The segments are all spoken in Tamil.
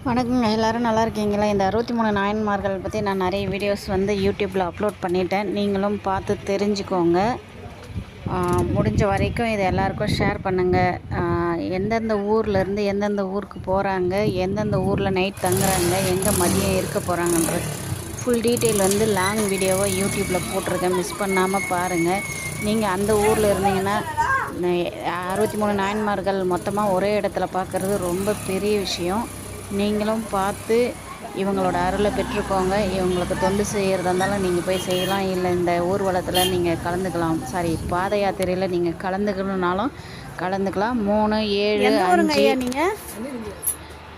வணக்கங்க. எல்லோரும் நல்லா இருக்கீங்களா? இந்த 63 நாயன்மார்கள் பற்றி நான் நிறைய வீடியோஸ் யூடியூப்பில் அப்லோட் பண்ணிட்டேன். நீங்களும் பார்த்து தெரிஞ்சுக்கோங்க. முடிஞ்ச வரைக்கும் இதை எல்லாருக்கும் ஷேர் பண்ணுங்கள். எந்தெந்த ஊர்லேருந்து எந்தெந்த ஊருக்கு போகிறாங்க, எந்தெந்த ஊரில் நைட் தங்குறாங்க, எங்கே மதியம் இருக்க போகிறாங்கன்றது ஃபுல் டீட்டெயில் லாங் வீடியோவாக யூடியூப்பில் போட்டிருக்கேன். மிஸ் பண்ணாமல் பாருங்கள். நீங்கள் அந்த ஊரில் இருந்தீங்கன்னா 63 நாயன்மார்கள் மொத்தமாக ஒரே இடத்துல பார்க்குறது ரொம்ப பெரிய விஷயம். நீங்களும் பார்த்து இவங்களோட அருளை பெற்றுக்கோங்க. இவங்களுக்கு தொண்டு செய்கிறதா இருந்தாலும் நீங்கள் போய் செய்யலாம். இல்லை இந்த ஊர்வலத்தில் நீங்கள் கலந்துக்கலாம். பாத யாத்திரையில் நீங்கள் கலந்துக்கணுன்னாலும் கலந்துக்கலாம். 3, 7, 5,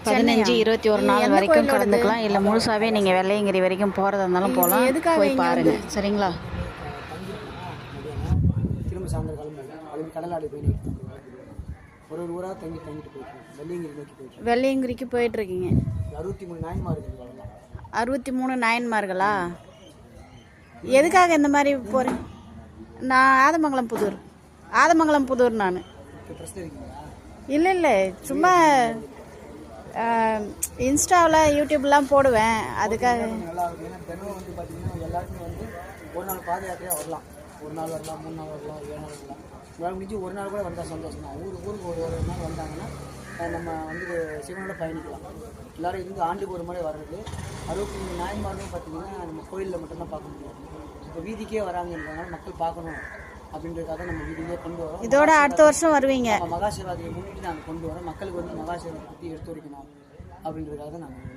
15, 21 நாள் வரைக்கும் கலந்துக்கலாம். இல்லை முழுசாகவே நீங்கள் வெள்ளையங்கிரி வரைக்கும் போகிறதா இருந்தாலும் போகலாம். போய் பாருங்கள். சரிங்களா? திரும்ப சாயந்தரம் கிளம்பி கடலாடி போய் ஒரு ஊராக தங்கிட்டு போயிட்டு வெள்ளையங்கிரி நோக்கி போயிட்டு வெள்ளையங்கிரிக்கு போயிட்டுருக்கீங்க. 63 நாயன்மார்கள். 63 நாயன்மார்களா? எதுக்காக இந்த மாதிரி போகிறேன்? நான் ஆதமங்கலம் புதூர். நான் இல்லை சும்மா இன்ஸ்டாவில் யூடியூப்லாம் போடுவேன். அதுக்காக நல்லா இருக்கும். ஏன்னா தினம் பார்த்தீங்கன்னா எல்லாருமே ஒரு நாள் பாத யாத்திரையாக வரலாம். ஒரு நாள் வரலாம், 3 நாள் வரலாம், 7 நாள் வரலாம். உங்களால் முடிஞ்சு ஒரு நாள் கூட வந்தால் சந்தோஷம் தான். ஊருக்கு ஒரு நாள் வந்தாங்கன்னா நம்ம சிவனோட பயணிக்கலாம். எல்லோரும் இருந்து ஆண்டுக்கு ஒரு முறை வர்றது. 63 நாயன்மார்களும் பார்த்திங்கன்னா நம்ம கோயிலில் மட்டும்தான் பார்க்க முடியும். இப்போ வீதிக்கே வராங்கன்றதுனால மக்கள் பார்க்கணும் அப்படின்றதுக்காக நம்ம வீதிக்கே கொண்டு வரோம். இதோட அடுத்த வருஷம் வருவீங்க. மகா சிவராத்திரியை முன்னிட்டு நாங்கள் கொண்டு வரோம். மக்களுக்கு மகா சிவராத்திரி பற்றி எடுத்து வைக்கணும் அப்படின்றதுக்காக நாங்கள்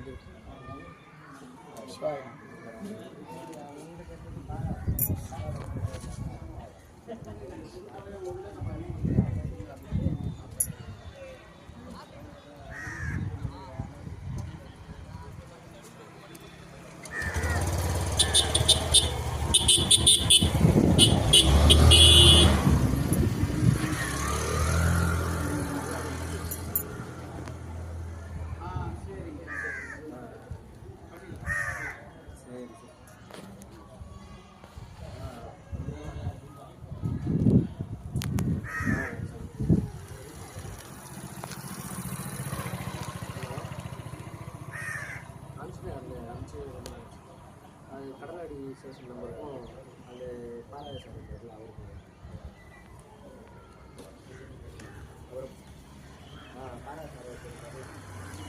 அது கடலாடி ஸ்டேஷன் நம்பருக்கும் அந்த பாலாஜி சார் நம்பரில் அவர் பாலாஜி சார்